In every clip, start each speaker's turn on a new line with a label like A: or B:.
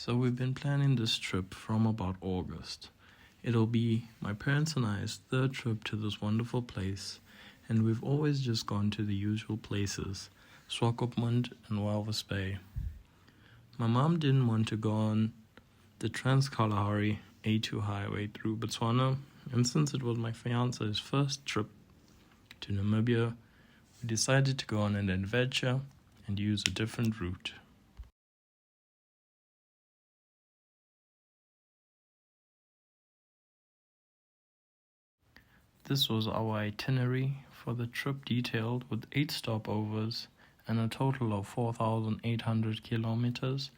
A: So we've been planning this trip from about August. It'll be my parents and I's third trip to this wonderful place, and we've always just gone to the usual places, Swakopmund and Walvis Bay. My mom didn't want to go on the Trans-Kalahari A2 highway through Botswana, and since it was my fiance's first trip to Namibia, we decided to go on an adventure and use a different route. This was our itinerary for the trip, detailed with 8 stopovers and a total of 4,800 kilometers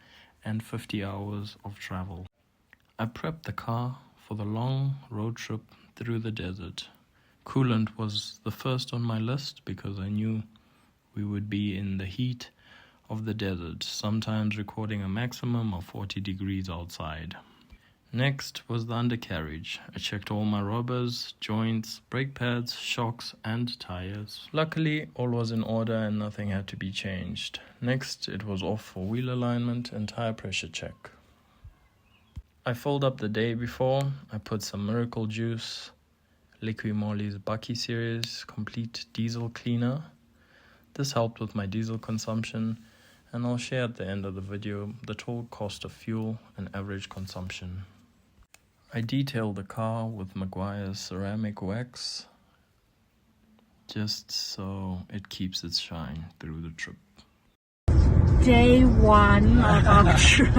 A: and 50 hours of travel. I prepped the car for the long road trip through the desert. Coolant was the first on my list because I knew we would be in the heat of the desert, sometimes recording a maximum of 40 degrees outside. Next was the undercarriage. I checked all my rubbers, joints, brake pads, shocks and tires. Luckily, all was in order and nothing had to be changed. Next, it was off for wheel alignment and tire pressure check. I filled up the day before. I put some Miracle Juice, Liqui-Moly's Bucky Series Complete Diesel Cleaner. This helped with my diesel consumption, and I'll share at the end of the video the total cost of fuel and average consumption. I detailed the car with Maguire's ceramic wax, just so it keeps its shine through the trip.
B: Day 1 of our trip.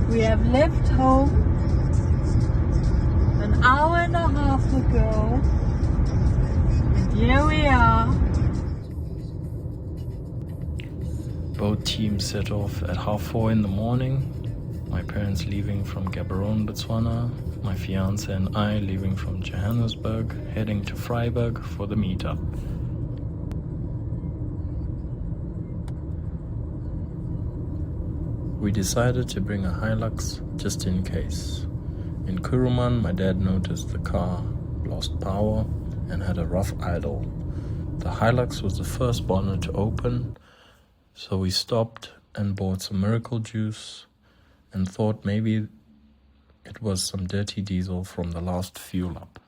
B: We have left home an hour and a half ago, and here we are.
A: Both teams set off at 4:30 in the morning. My parents leaving from Gaborone, Botswana, my fiance and I leaving from Johannesburg, heading to Vryburg for the meetup. We decided to bring a Hilux just in case. In Kuruman, my dad noticed the car lost power and had a rough idle. The Hilux was the first bonnet to open, so we stopped and bought some Miracle Juice and thought maybe it was some dirty diesel from the last fuel up.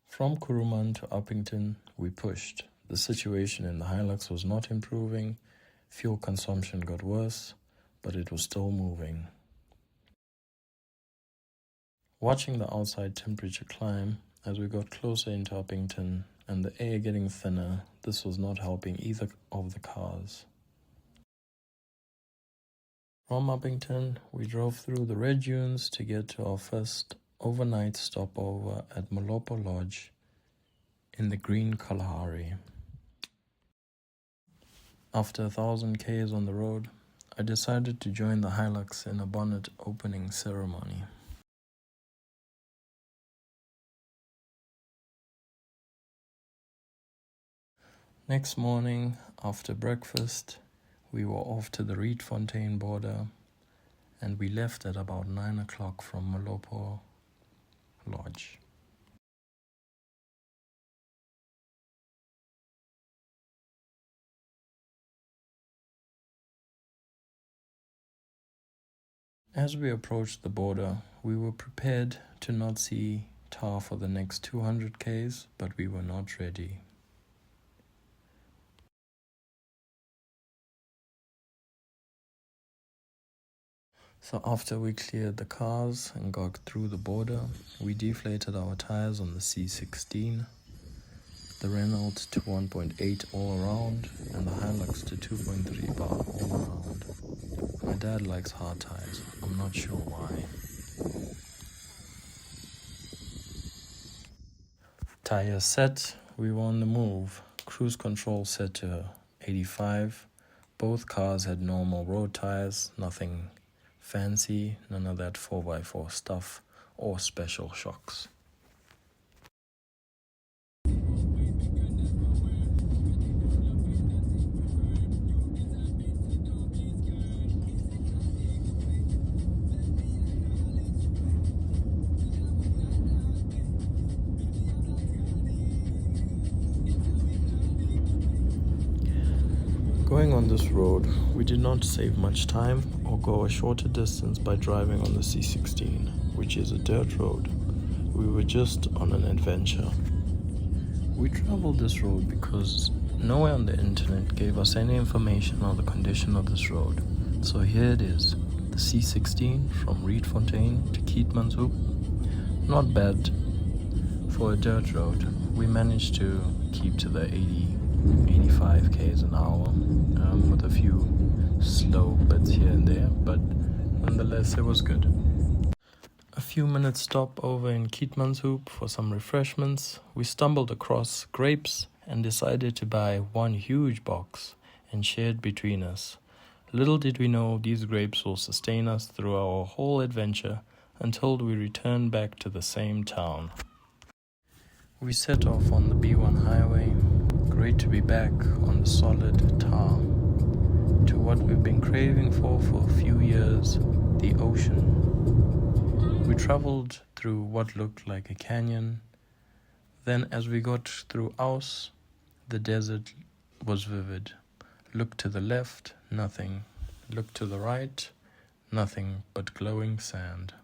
A: From Kuruman to Uppington, we pushed. The situation in the Hilux was not improving, fuel consumption got worse, but it was still moving. Watching the outside temperature climb as we got closer into Uppington and the air getting thinner, this was not helping either of the cars. From Uppington, we drove through the red dunes to get to our first overnight stopover at Molopo Lodge in the green Kalahari. After 1,000 k's on the road, I decided to join the Hilux in a bonnet opening ceremony. Next morning, after breakfast, we were off to the Rietfontein border, and we left at about 9 o'clock from Molopo Lodge. As we approached the border, we were prepared to not see tar for the next 200 k's, but we were not ready. So after we cleared the cars and got through the border, we deflated our tires on the C16, the Renault to 1.8 all around, and the Hilux to 2.3 bar all around. My dad likes hard tires, I'm not sure why. Tires set, we were on the move. Cruise control set to 85. Both cars had normal road tires, nothing fancy, none of that 4x4 stuff or special shocks. going on this road, we did not save much time or go a shorter distance by driving on the C16, which is a dirt road. We were just on an adventure. We traveled this road because nowhere on the internet gave us any information on the condition of this road. So here it is, the C16 from Rietfontein to Keetmanshoop. Not bad for a dirt road. We managed to keep to the 85 k's an hour with a few slow bits here and there, but nonetheless it was good. A few minutes stop over in Keetmanshoop for some refreshments. We stumbled across grapes and decided to buy one huge box and share it between us. Little did we know these grapes will sustain us through our whole adventure until we return back to the same town. We set off on the B1 highway. Great to be back on the solid tar. To what we've been craving for a few years, the ocean. We traveled through what looked like a canyon. Then as we got through Aus, the desert was vivid. Look to the left, nothing. Look to the right, nothing but glowing sand.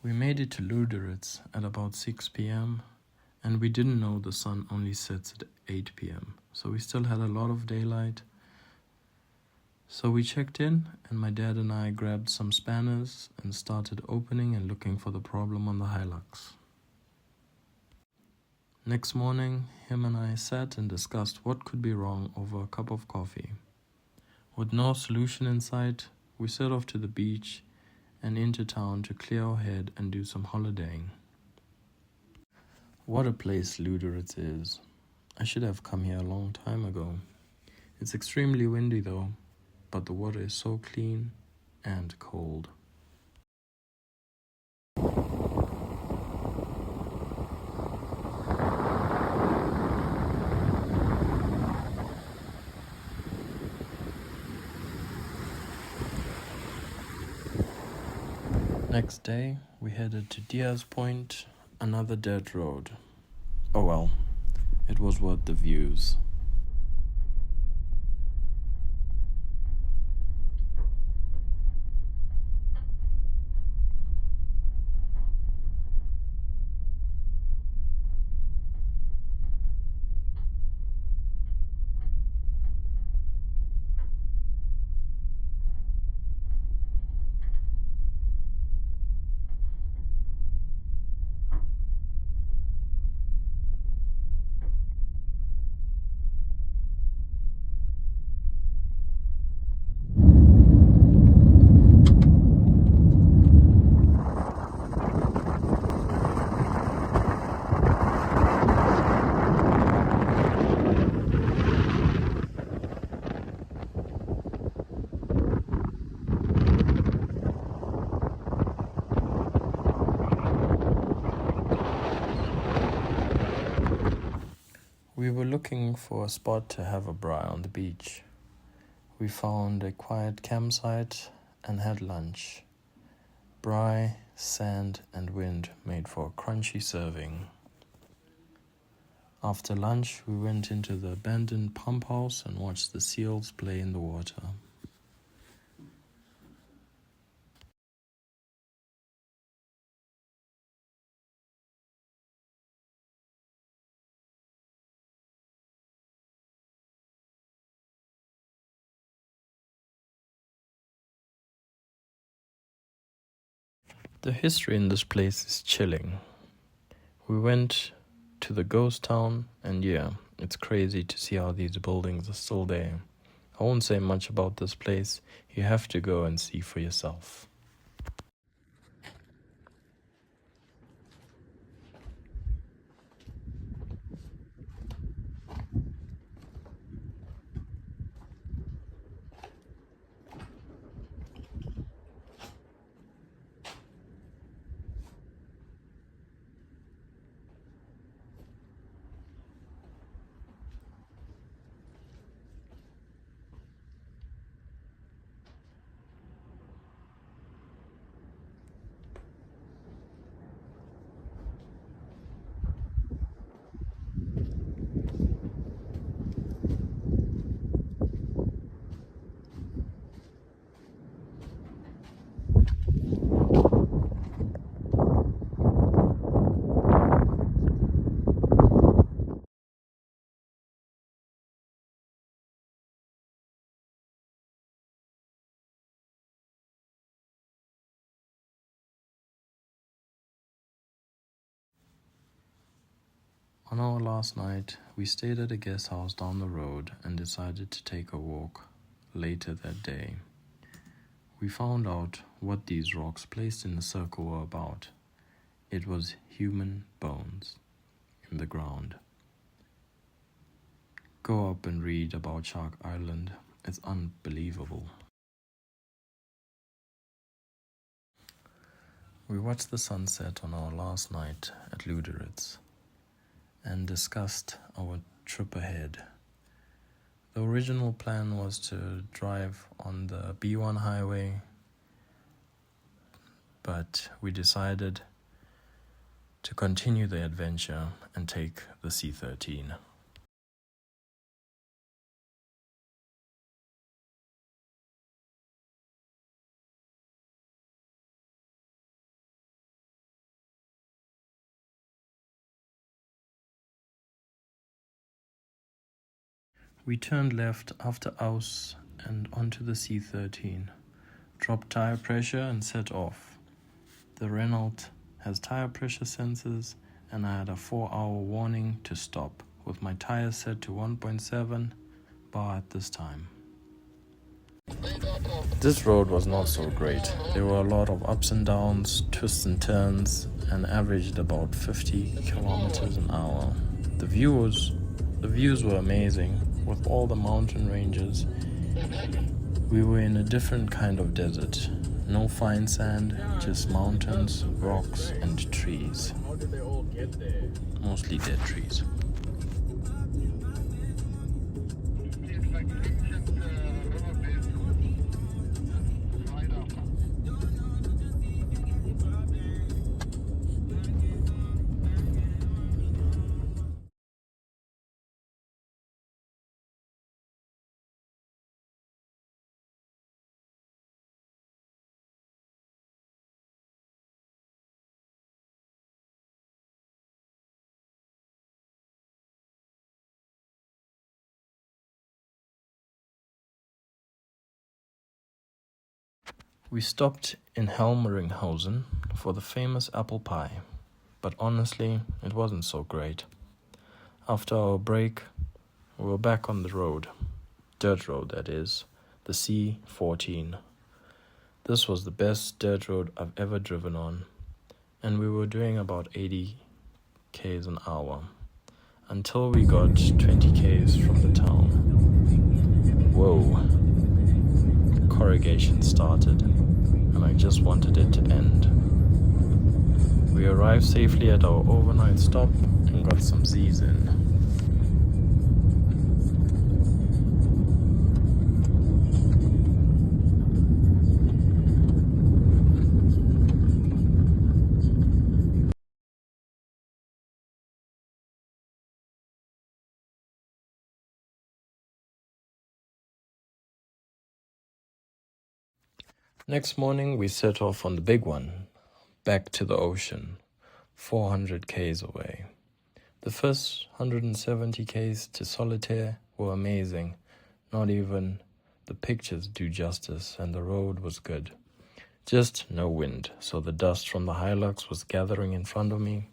A: We made it to Luderitz at about 6 p.m. and we didn't know the sun only sets at 8 p.m. So we still had a lot of daylight. So we checked in and my dad and I grabbed some spanners and started opening and looking for the problem on the Hilux. Next morning, him and I sat and discussed what could be wrong over a cup of coffee. With no solution in sight, we set off to the beach and into town to clear our head and do some holidaying. What a place Luderitz is. I should have come here a long time ago. It's extremely windy though, but the water is so clean and cold. Next day, we headed to Diaz Point, another dirt road. Oh well, it was worth the views. We were looking for a spot to have a braai on the beach. We found a quiet campsite and had lunch. Braai, sand and wind made for a crunchy serving. After lunch, we went into the abandoned pump house and watched the seals play in the water. The history in this place is chilling. We went to the ghost town and yeah, it's crazy to see how these buildings are still there. I won't say much about this place, you have to go and see for yourself. On our last night, we stayed at a guest house down the road and decided to take a walk later that day. We found out what these rocks placed in a circle were about. It was human bones in the ground. Go up and read about Shark Island. It's unbelievable. We watched the sunset on our last night at Luderitz and discussed our trip ahead. The original plan was to drive on the B1 highway, but we decided to continue the adventure and take the C13. We turned left after Aus and onto the C13, dropped tire pressure and set off. The Renault has tire pressure sensors and I had a 4-hour warning to stop with my tires set to 1.7 bar at this time. This road was not so great. There were a lot of ups and downs, twists and turns, and averaged about 50 kilometers an hour. The views were amazing with all the mountain ranges. We were in a different kind of desert. No fine sand, just mountains, rocks, and trees.
C: How did they all get there?
A: Mostly dead trees. We stopped in Helmeringhausen for the famous apple pie, but honestly, it wasn't so great. After our break, we were back on the road, dirt road that is, the C14. This was the best dirt road I've ever driven on, and we were doing about 80 k's an hour, until we got 20 k's from the town. Whoa. Corrugation started, and I just wanted it to end. We arrived safely at our overnight stop and got some Z's in. Next morning, we set off on the big one, back to the ocean, 400 k's away. The first 170 k's to Solitaire were amazing. Not even the pictures do justice, and the road was good. Just no wind, so the dust from the Hilux was gathering in front of me.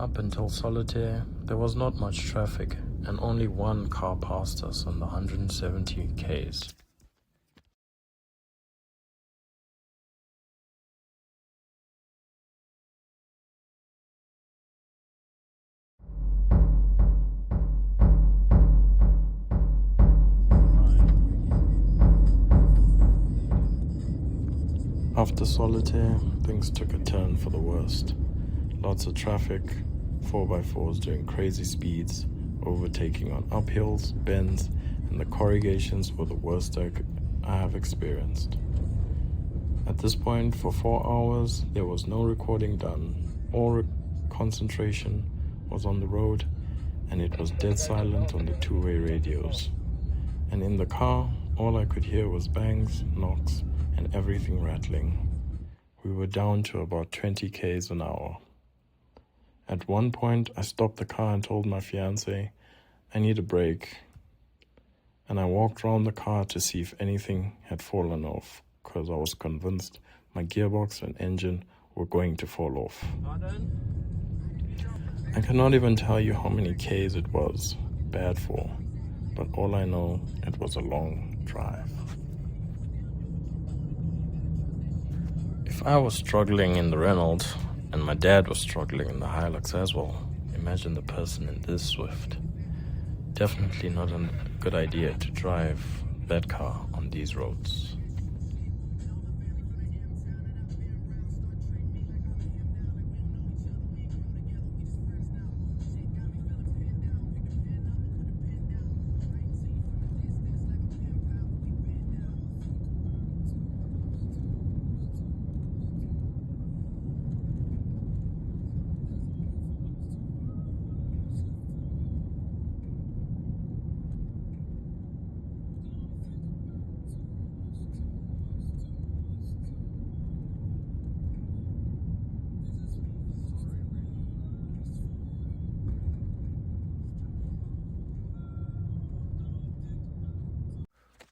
A: Up until Solitaire, there was not much traffic and only one car passed us on the 170 Ks. After Solitaire, things took a turn for the worst. Lots of traffic, 4x4s doing crazy speeds, overtaking on uphills, bends, and the corrugations were the worst I have experienced. At this point, for 4 hours, there was no recording done. All concentration was on the road, and it was dead silent on the two-way radios. And in the car, all I could hear was bangs, knocks, and everything rattling. We were down to about 20 Ks an hour. At one point, I stopped the car and told my fiancée, I need a break. And I walked around the car to see if anything had fallen off, because I was convinced my gearbox and engine were going to fall off. I cannot even tell you how many Ks it was bad for, but all I know, it was a long drive. If I was struggling in the Renault, and my dad was struggling in the Hilux as well, imagine the person in this Swift. Definitely not a good idea to drive that car on these roads.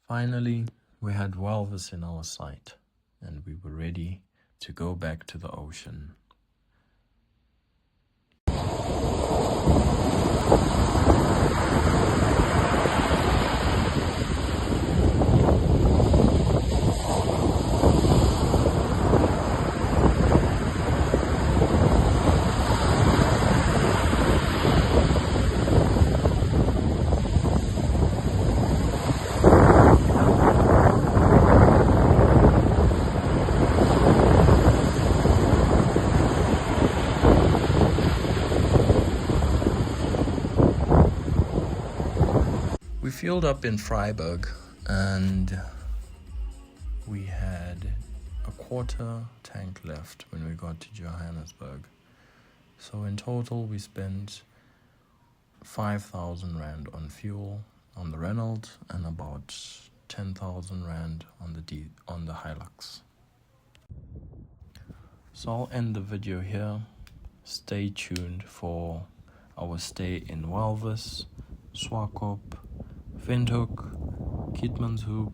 A: Finally, we had Walvis in our sight, and we were ready to go back to the ocean. We fueled up in Freiburg and we had a quarter tank left when we got to Johannesburg. So in total we spent 5,000 Rand on fuel on the Renault and about 10,000 Rand on the Hilux. So I'll end the video here. Stay tuned for our stay in Walvis, Swakop, Windhoek, Keetmanshoop,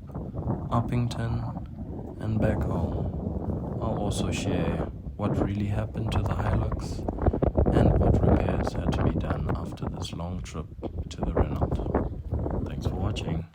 A: Uppington, and back home. I'll also share what really happened to the Hilux and what repairs had to be done after this long trip to the Renault. Thanks for watching.